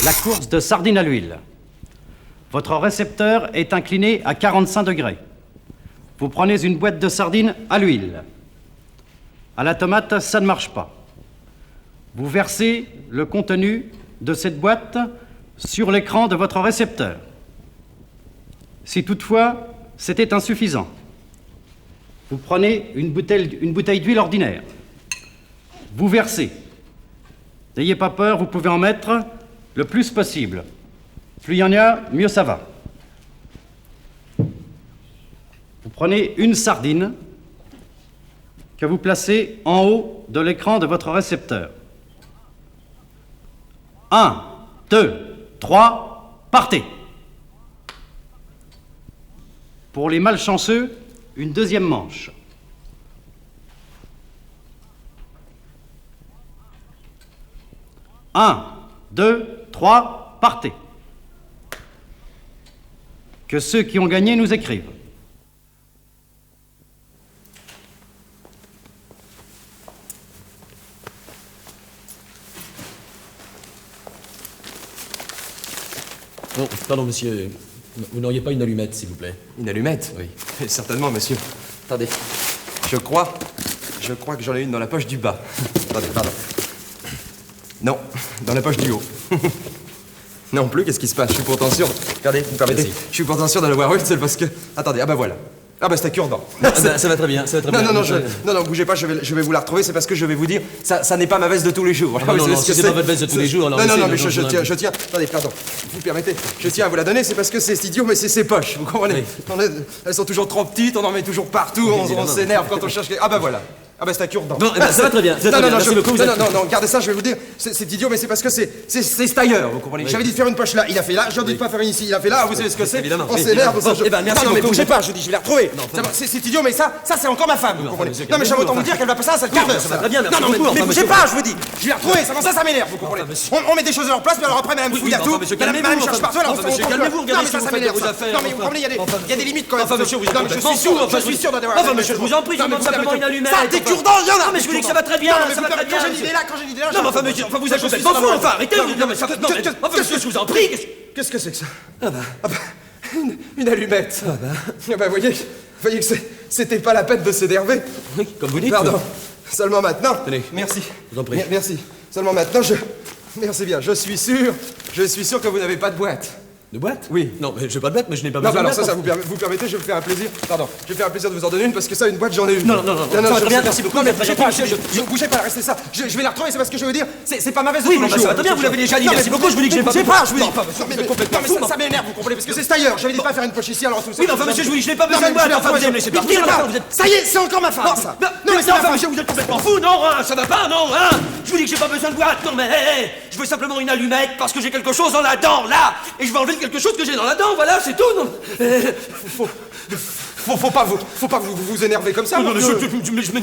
la course de sardines à l'huile. Votre récepteur est incliné à 45 degrés. Vous prenez une boîte de sardines à l'huile. À la tomate, ça ne marche pas. Vous versez le contenu de cette boîte sur l'écran de votre récepteur. Si toutefois c'était insuffisant, vous prenez une bouteille d'huile ordinaire. Vous versez. N'ayez pas peur, vous pouvez en mettre le plus possible. Plus il y en a, mieux ça va. Vous prenez une sardine que vous placez en haut de l'écran de votre récepteur. 1, 2, 3, partez. Pour les malchanceux, une deuxième manche. Un, 2, 3, partez. Que ceux qui ont gagné nous écrivent. Non, pardon, monsieur. Vous n'auriez pas une allumette, s'il vous plaît? Une allumette? Oui. Certainement, monsieur. Attendez. Je crois que j'en ai une dans la poche du bas. Attendez, pardon. Non, dans la poche du haut. Non plus, qu'est-ce qui se passe? Je suis pourtant sûr... Regardez, vous me permettez? Merci. Je suis pourtant sûr d'en avoir une, c'est parce que... Attendez, ah bah voilà. Ah bah c'est un cure-dent. Ça va très bien, ça va très bien. Non, bougez pas, je vais vous la retrouver, c'est parce que je vais vous dire, ça n'est pas ma veste de tous les jours. Ah, non, si c'est pas votre veste de tous les jours, alors... Non, mais je tiens, attendez, pardon, vous permettez, je tiens à vous la donner, c'est parce que c'est idiot, mais c'est ses poches, vous comprenez? Oui. Elles sont toujours trop petites, on en met toujours partout, on s'énerve quand on cherche... Ah bah voilà. Ah bah c'est un cure-dent. Non, ça va très bien, non, gardez ça, je vais vous dire, c'est idiot, mais c'est parce que c'est tailleur, vous comprenez? Oui. J'avais dit de faire une poche là, il a fait là, j'ai dit de pas faire une ici, il a fait là, vous savez ce que c'est? Évidemment. On s'énerve, Bon, eh ben, merci non, mais beaucoup. bougez pas, je dis, je vais la retrouver. Non, C'est idiot, mais ça c'est encore ma femme, vous comprenez? monsieur, Non, mais j'aimerais autant calmez-vous, vous dire qu'elle va passer un sale quart d'heure. ça va très bien, merci Non, beaucoup, mais enfin, bougez monsieur. pas, je vous dis, je vais la retrouver, ça m'énerve, vous comprenez? Enfin, monsieur. On met des choses à leur place, mais alors après, madame fouille à enfin, tout, monsieur, madame calmez-vous, cherche enfin, partout, alors enfin, monsieur, calmez-vous, regardez Non, mais si vous ça faites m'énerve, vos ça. affaires, Non, mais vous enfin. comprenez, il y a des limites quand même. Enfin, monsieur, vous êtes Non, mais je complètement suis sûr, fou, enfin, je suis sûr d'en avoir... Enfin, monsieur, je vous en prie, je demande simplement une allumette. Ça, des cure-dents, il y en a. Non, mais je vous dis que ça va très bien, ça va très bien. Quand j'ai une idée là, Non, mais enfin, monsieur, enfin, vous êtes complètement fou, enfin, arrêtez. Non, mais enfin, monsieur, je vous en prie. Qu'est-ce que c'est que ça? Ah bah, une allumette. Ah bah, voyez que c'était pas la peine de s'énerver. Oui, comme vous dites. Pardon. Seulement maintenant. Tenez. Merci. Je vous en prie. Merci. Seulement maintenant, merci bien. Je suis sûr que vous n'avez pas de boîte. De boîte? Oui. Non, mais j'ai pas de boîte, mais je n'ai pas Non, besoin bah de alors boîte. ça vous permettez, je vais vous faire un plaisir. Pardon, je vais faire un plaisir de vous en donner une parce que ça, une boîte, j'en ai une. Non, ça va très bien, merci beaucoup. Non, mais Très bougez bien, pas, monsieur, bougez pas, restez ça. Je vais la retrouver, c'est parce que je veux dire, c'est pas ma veste de Oui, tous les bah, ça jours. va très bien, vous l'avez déjà dit, Non, mais merci beaucoup, je vous dis que j'ai pas bougez besoin. pas, je vous dis. Non, pas, monsieur, vous êtes complètement Non, fou, mais ça m'énerve, vous comprenez, parce que c'est tailleur. J'avais dit pas faire une poche ici, alors tout ça. Oui, mais enfin, monsieur, je vous dis que je n'ai pas besoin de boîte. Enfin, vous allez me laisser partir. Vous êtes... Ça y est, c'est encore ma femme, ça. Non, mais enfin, monsieur, vous êtes complètement fou, non, hein, ça va pas, non, hein. Je vous dis que j'ai pas besoin de boîte, non, mais je veux simplement une allumette parce que j'ai quelque chose dans la dent, là, et je vais enlever quelque chose que j'ai dans la dent, voilà, c'est tout, non. Faut pas vous énerver comme ça. Non, mais monsieur.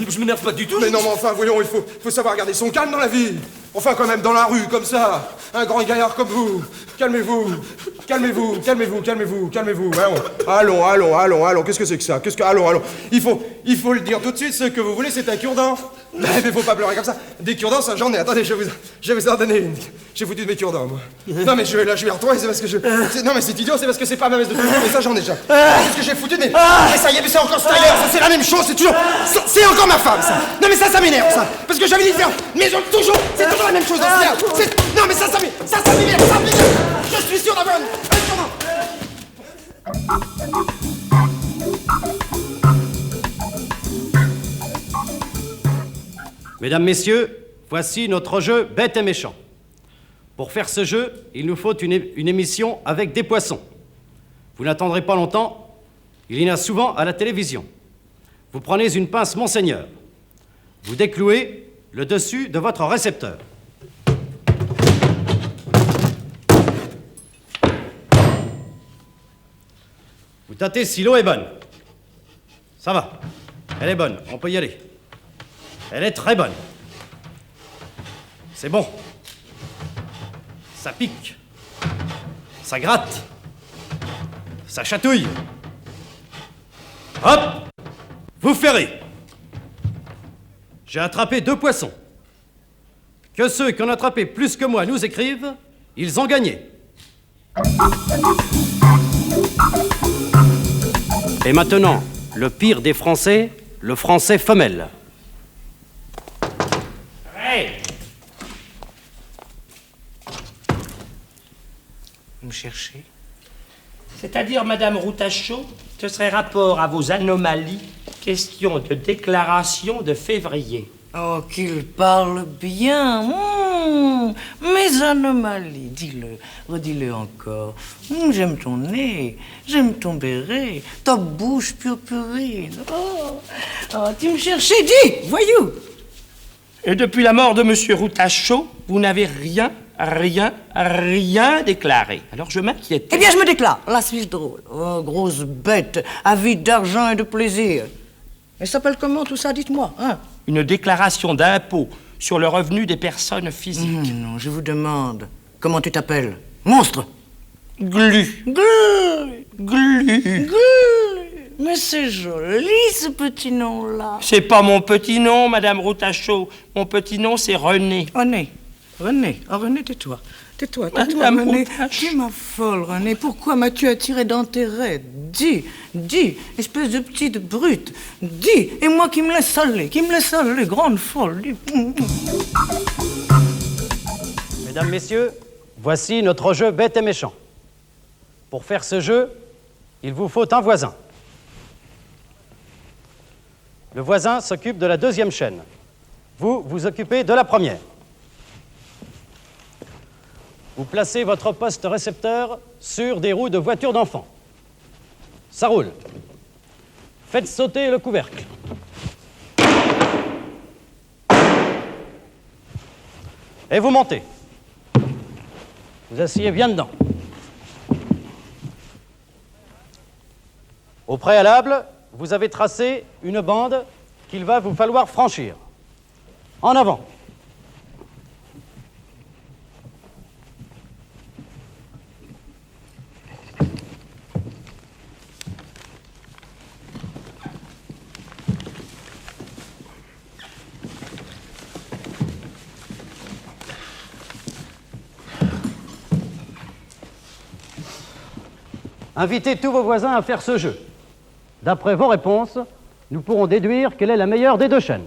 je m'énerve pas du tout. Mais non, mais enfin, voyons, il faut savoir garder son calme dans la vie. Enfin, quand même, dans la rue, comme ça. Un grand gaillard comme vous. Calmez-vous. Allons. Qu'est-ce que c'est que ça? Allons. Il faut le dire tout de suite, ce que vous voulez, c'est un cure-dent. Mais faut pas pleurer comme ça. Des cure-dents, ça, j'en ai. Attendez, je vais vous en donner une. J'ai foutu de mes cure-dents, moi. Non, mais je vais la retrouver, c'est parce que non, mais c'est idiot, c'est parce que c'est pas ma veste de tout, mais ça, j'en ai déjà. Qu'est-ce que j'ai foutu de mes... Mais ça y est, mais c'est encore ce tailleur, ça, c'est la même chose, c'est toujours... C'est encore ma femme, ça. Non, mais ça m'énerve, ça. Parce que j'avais dit de faire... Mais toujours... C'est toujours la même chose, ça. Non, mais ça m'énerve, ça m'énerve. Je suis sûr d'avoir un cure-dent. Mesdames, Messieurs, voici notre jeu bête et méchant. Pour faire ce jeu, il nous faut une émission avec des poissons. Vous n'attendrez pas longtemps, il y en a souvent à la télévision. Vous prenez une pince Monseigneur. Vous déclouez le dessus de votre récepteur. Vous tâtez si l'eau est bonne. Ça va. Elle est bonne, on peut y aller. Elle est très bonne. C'est bon. Ça pique. Ça gratte. Ça chatouille. Hop! Vous ferrez. J'ai attrapé 2 poissons. Que ceux qui en ont attrapé plus que moi nous écrivent, Ils ont gagné. Et maintenant, le pire des Français, le français femelle. Hey. Vous me cherchez? C'est-à-dire, Madame Routachot, ce serait rapport à vos anomalies, question de déclaration de février. Oh, qu'il parle bien. Mes anomalies, dis-le, redis-le encore. J'aime ton nez, j'aime ton béret, ta bouche purpurine. Oh, tu me cherchais, dis, voyou. Et depuis la mort de Monsieur Routachot, vous n'avez rien déclaré. Alors je m'inquiète. Eh bien, je me déclare. Là, suis-je drôle. Oh, grosse bête, avide d'argent et de plaisir. Elle s'appelle comment tout ça, dites-moi, hein? Une déclaration d'impôt sur le revenu des personnes physiques. Non, je vous demande, comment tu t'appelles? Monstre. Glu. Glu. Mais c'est joli, ce petit nom-là. C'est pas mon petit nom, Madame Routachot. Mon petit nom, c'est René. René, tais-toi. Tais-toi, Madame René. Routachot. Tu m'affoles, René. Pourquoi m'as-tu attiré dans tes raids? Dis, espèce de petite brute. Dis, et moi qui me laisse aller, grande folle. Dis. Mesdames, Messieurs, voici notre jeu bête et méchant. Pour faire ce jeu, il vous faut un voisin. Le voisin s'occupe de la deuxième chaîne. Vous vous occupez de la première. Vous placez votre poste récepteur sur des roues de voiture d'enfant. Ça roule. Faites sauter le couvercle. Et vous montez. Vous asseyez bien dedans. Au préalable, vous avez tracé une bande qu'il va vous falloir franchir. En avant. Invitez tous vos voisins à faire ce jeu. D'après vos réponses, nous pourrons déduire quelle est la meilleure des deux chaînes.